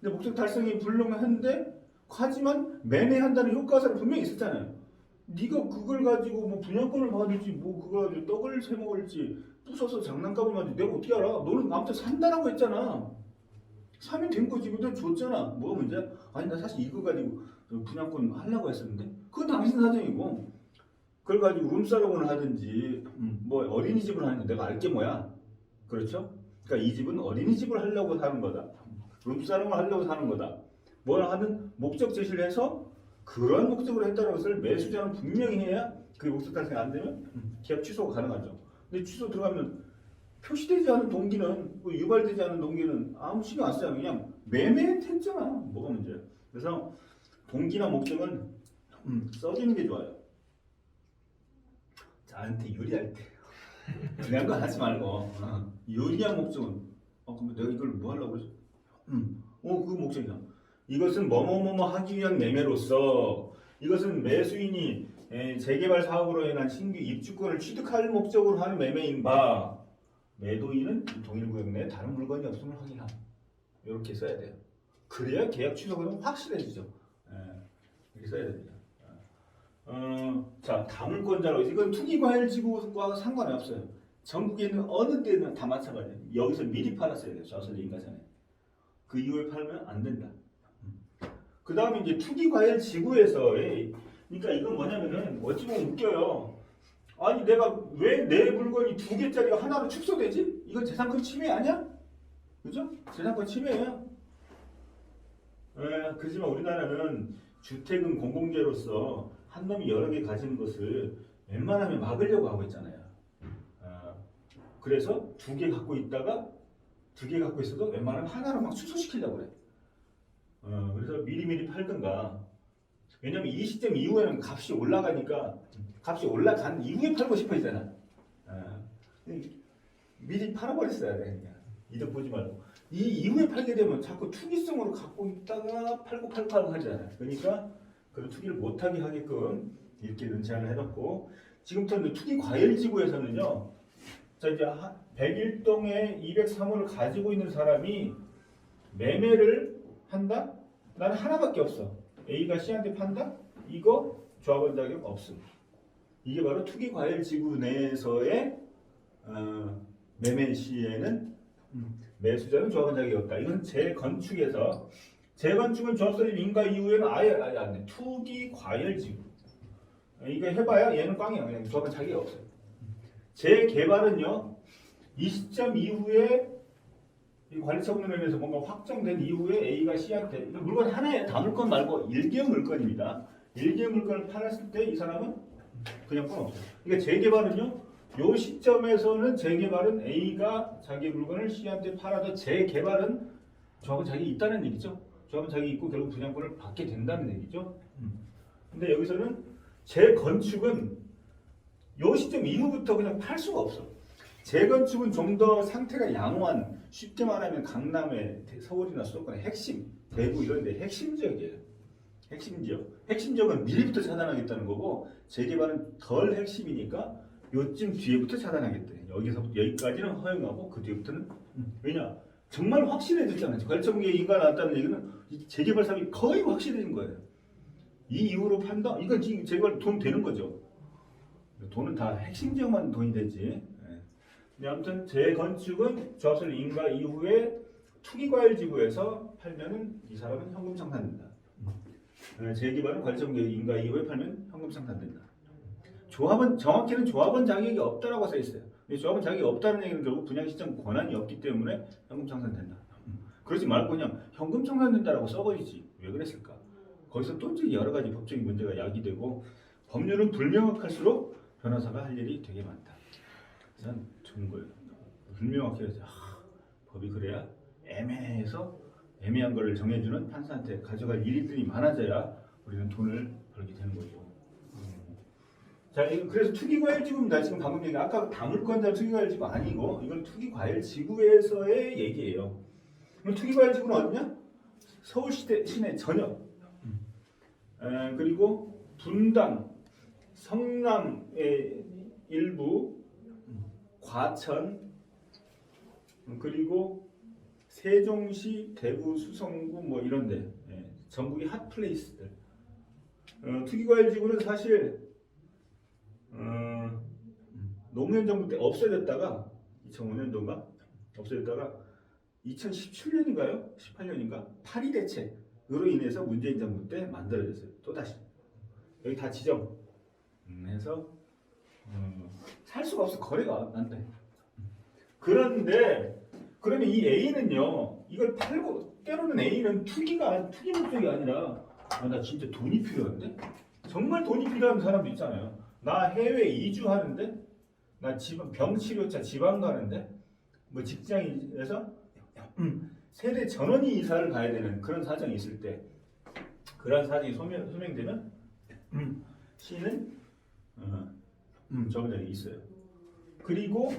근데 목적 달성이 불능한데, 하지만 매매한다는 효과사는 분명히 있었잖아요. 네가 그걸 가지고 뭐 분양권을 받을지 뭐 그걸 가지고 떡을 새 먹을지 부숴서 장난감을 만들지 내가 어떻게 알아? 너는 아무튼 산다라고 했잖아. 사면 된 거지. 근데 줬잖아. 뭐가 문제야? 아니 나 사실 이거 가지고 분양권 하려고 했었는데 그건 당신 사정이고, 그걸 가지고 룸사롱을 하든지 뭐 어린이집을 하는데 내가 알게 뭐야. 그렇죠? 그러니까 이 집은 어린이집을 하려고 사는 거다. 룸사롱을 하려고 사는 거다. 뭘 하든 목적 제시를 해서 그런 목적으로 했다는 것을 매수자는 분명히 해야 그 목적 달성이 안 되면 계약 취소가 가능하죠. 근데 취소 들어가면 표시되지 않은 동기는, 유발되지 않은 동기는 아무 신경 안 쓰잖아. 그냥 매매했잖아. 뭐가 문제야. 그래서 동기나 목적은 써주는 게 좋아요. 나한테 유리할 때 그냥 거 하지 말고 유리한 목적은 그럼 내가 이걸 뭐 하려고 그러지? 그 목적이야. 이것은 뭐뭐뭐뭐 하기 위한 매매로서, 이것은 매수인이 재개발 사업으로 인한 신규 입주권을 취득할 목적으로 하는 매매인 바, 매도인은 동일 구역 내에 다른 물건이 없음을 확인함. 이렇게 써야 돼요. 그래야 계약 취소가 확실해지죠. 이렇게 써야 됩니다. 자, 다물권자로, 이건 투기과열지구와 상관이 없어요. 전국에 있는 어느 때는 다 마찬가지예요. 여기서 미리 팔았어야 돼요. 좌설 인가전에. 그 이후에 팔면 안 된다. 그 다음에 이제 투기과열 지구에서의, 그러니까 이건 뭐냐면은 어찌 보면 웃겨요. 아니 내가 왜 내 물건이 2개짜리가 하나로 축소되지? 이건 재산권 침해 아니야? 그죠? 재산권 침해예요. 그렇지만 우리나라는 주택은 공공재로서 한 놈이 여러 개 가지는 것을 웬만하면 막으려고 하고 있잖아요. 그래서 2개 갖고 있다가 2개 갖고 있어도 웬만하면 하나로 막 축소시키려고 그래. 그래서 미리미리 팔든가. 왜냐면 이 시점 이후에는 값이 올라가니까, 값이 올라간 이후에 팔고 싶어 했잖아. 미리 팔아버렸어야 돼. 그냥 이득 보지 말고. 이 이후에 팔게 되면 자꾸 투기성으로 갖고 있다가 팔고 하잖아요. 그러니까 그런 투기를 못하게 하게끔 이렇게 제한을 해놓고, 지금부터 투기 과열지구에서는요, 자 이제 101동에 203호를 가지고 있는 사람이 매매를 한다? 나는 하나밖에 없어. A가 C한테 판다? 이거 조합원 자격 없음. 이게 바로 투기과열지구 내에서의 매매 시에는 매수자는 조합원 자격이 없다. 이건 재건축에서, 재건축은 조합설립 인가 이후에는 아예 안 돼. 투기과열지구. 이거 해봐야 얘는 꽝이야. 그냥 조합원 자격이 없어요. 재개발은요, 이 시점 이후에 이 관리처분으로 인해서 뭔가 확정된 이후에 A가 C한테, 물건 하나에 다 물건 말고 일개 물건입니다. 일개 물건을 팔았을 때 이 사람은 그냥 권 없어요. 그러니까 재개발은요, 요 시점에서는 재개발은 A가 자기 물건을 C한테 팔아도 재개발은 조합은 자기 있다는 얘기죠. 조합은 자기 있고 결국 분양권을 받게 된다는 얘기죠. 근데 여기서는 재건축은 요 시점 이후부터 그냥 팔 수가 없어. 재건축은 좀 더 상태가 양호한, 쉽게 말하면 강남의 서울이나 수도권의 핵심, 대구 이런 데 핵심 지역이에요. 핵심 지역. 핵심 지역은 미리부터 차단하겠다는 거고 재개발은 덜 핵심이니까 요쯤 뒤에부터 차단하겠대. 여기까지는 허용하고 그 뒤부터는 왜냐? 정말 확실해졌잖아요. 관청계획가 나왔다는 얘기는 재개발 사업이 거의 확실해진 거예요. 이 이후로 판다? 이건 지금 재개발 돈 되는 거죠. 돈은 다 핵심 지역만 돈이 되지. 네, 아무튼 재건축은 조합설 인가 이후에 투기과열지구에서 팔면은 이 사람은 현금 청산된다. 재개발은 관청계획 인가 이후에 팔면 현금 청산된다. 조합은 정확히는 조합은 자격이 없다라고 써 있어요. 근데 조합은 자격이 없다는 얘기는 결국 분양시장 권한이 없기 때문에 현금 청산된다. 그러지 말고 그냥 현금 청산된다라고 써버리지. 왜 그랬을까? 거기서 또 이제 여러 가지 법적인 문제가 야기되고 법률은 불명확할수록 변호사가 할 일이 되게 많다. 난 좋은 거예요. 불명확해야 돼. 법이 그래야 애매해서 애매한 걸 정해주는 판사한테 가져갈 일들이 많아져야 우리는 돈을 벌게 되는 거죠. 자, 이거 그래서 투기과열지구입니다. 지금 방금 얘기 아까 다물권자 투기과열지구 아니고 이건 투기과열지구에서의 얘기예요. 그럼 투기과열지구는 어디냐? 서울시대 시내 전역. 그리고 분당, 성남의 일부, 과천, 그리고 세종시, 대구, 수성구 뭐 이런데 전국이 핫플레이스들. 투기과열지구는 사실 노무현 정부 때 없어졌다가 2005년도인가 없어졌다가 2017년인가요? 18년인가? 파리 대책으로 인해서 문재인 정부 때 만들어졌어요. 또 다시 여기 다 지정 해서 살 수가 없어. 거래가 안 돼. 그런데 그러면 이 A는요 이걸 팔고 때로는 A는 투기 목적이 아니라 나 진짜 돈이 필요한데 정말 돈이 필요한 사람도 있잖아요. 나 해외 이주하는데 나 병치료차 지방 가는데 뭐 직장에서 세대 전원이 이사를 가야 되는 그런 사정이 있을 때 그런 사정이 소명되면 시는 저번에 있어요. 그리고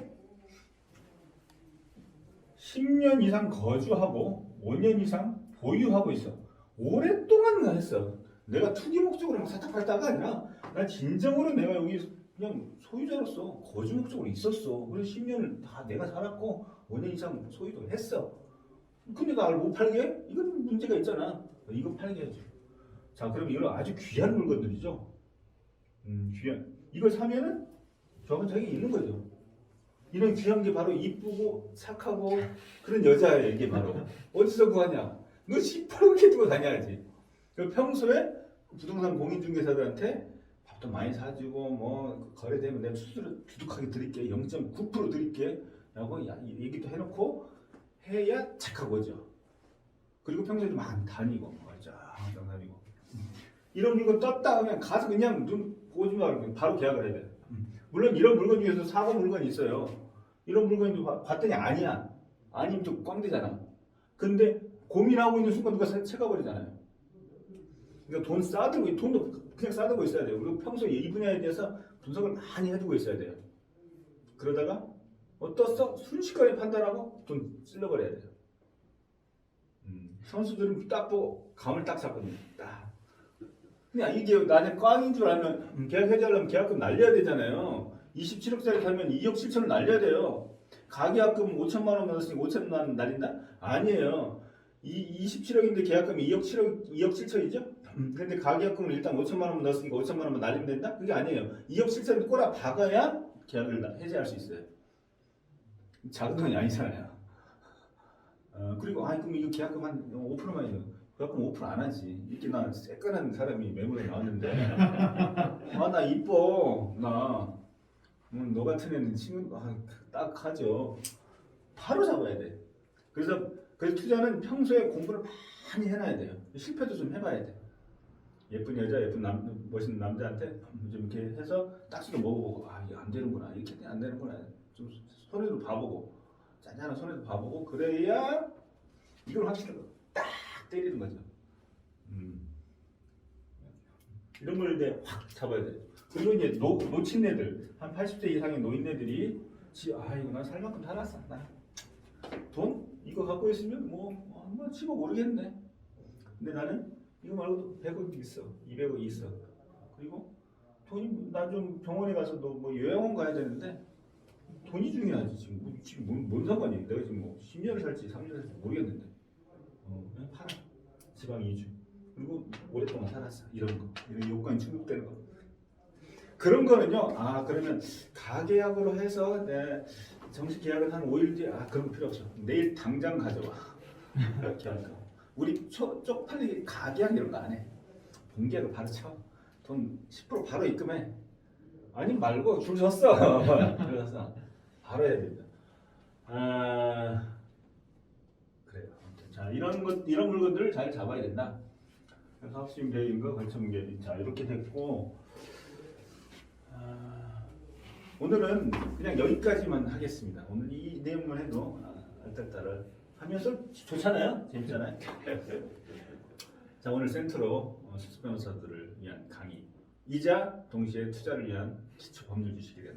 10년 이상 거주하고 5년 이상 보유하고 있어. 오랫동안 했어. 내가 투기 목적으로 막 사탁팔다가 아니라 난 진정으로 내가 여기 그냥 소유자로서 거주 목적으로 있었어. 그래서 10년을 다 내가 살았고 5년 이상 소유도 했어. 근데 나를 못 팔게? 이건 문제가 있잖아. 이건 팔게 해야지. 자, 그럼 이건 아주 귀한 물건들이죠. 귀한. 이걸 사면은 저건 자기 있는 거죠. 이런 귀한 게 바로 이쁘고 착하고 그런 여자예요. 이게 바로 어디서 구하냐? 너 시퍼렇게 두고 다녀야지. 평소에 부동산 공인중개사들한테 밥도 많이 사주고 뭐 거래되면 내가 수수료 두둑하게 드릴게 0.9% 드릴게 라고 얘기도 해놓고 해야 착한 거죠. 그리고 평소에 많이 다니고 쫙 다니고 이런 물건 떴다 하면 가서 그냥 눈 보지 말고 바로 계약을 해야 돼. 물론 이런 물건 중에서 사고 물건이 있어요. 이런 물건도 봤더니 아니야. 아니면 좀 꽝되잖아. 근데 고민하고 있는 순간 누가 채가버리잖아요. 그러니까 돈 쌓아두고 돈도 그냥 쌓아두고 있어야 돼요. 그리고 평소에 이 분야에 대해서 분석을 많이 해두고 있어야 돼요. 그러다가 떴어? 순식간에 판단하고 돈 찔러버려야 돼요. 선수들은 딱 보고 감을 딱 잡거든요. 딱. 그냥 이게 나한테 꽝인 줄 알면 계약 해지하려면 계약금 날려야 되잖아요. 27억짜리 살면 2억 7천을 날려야 돼요. 가계약금 5천만 원 넣었으니 5천만 원 날린다? 아니에요. 27억인데 계약금이 2억 7천이죠? 근데 가계약금을 일단 5천만 원 넣었으니까 5천만 원만 날리면 된다? 그게 아니에요. 2억 7천을 꼬라 박아야 계약을 해지할 수 있어요. 자금통이 아니잖아요. 그리고 그럼 이거 계약금 한 5%만 해요. 계약금 5% 안 하지. 이렇게 나 새끈한 사람이 매물에 나왔는데 나 이뻐. 너 같은 애는 친구 딱 하죠. 바로 잡아야 돼. 그래서 투자는 평소에 공부를 많이 해놔야 돼요. 실패도 좀 해봐야 돼. 예쁜 여자, 멋있는 남자한테 좀 이렇게 해서 딱지도 먹어보고 이게 안 되는구나. 이렇게 안 되는구나. 좀 손에도 봐보고 짠짠한 손에도 봐보고 그래야 이걸 확실히 딱 때리는 거죠. 이런 걸 이제 확 잡아야 돼요. 그리고 이제 놓친 애들 한 80세 이상의 노인네들이 이거 난 살 만큼 살았어. 돈 이거 갖고 있으면 뭐 치고 모르겠네. 근데 나는 이거 말고도 100억 있어, 200억 있어. 그리고 돈이 나 좀 병원에 가서 뭐 요양원 가야 되는데 돈이 중요하지. 지금 뭔 상관이야? 내가 지금 뭐 10년을 살지 3년을 살지 모르겠는데 그냥 팔아. 지방 이주. 그리고 오랫동안 살았어. 이런 거, 이런 요건이 충족되는 거. 그런 거는요. 아 그러면 가계약으로 해서 정식 계약은 한 5일 뒤에 그런 거 필요 없어. 내일 당장 가져와. 이렇게 하니까 우리 쪽팔리게 가계약 이런 거 안 해. 본계약을 바로 쳐. 돈 10% 바로 입금해. 아니 말고 줄 섰어. 줄 섰어. 바로 해야 됩니다. 그래요. 자 이런 물건들을 잘 잡아야 된다. 사업수임 계획인가 발전 계획. 자 이렇게 됐고 오늘은 그냥 여기까지만 하겠습니다. 오늘 이 내용만 해도 알딸딸을 하면서 좋잖아요. 재밌잖아요. 자 오늘 센터로 수습 변호사들을 위한 강의 이자 동시에 투자를 위한 기초 법률 지식에 대한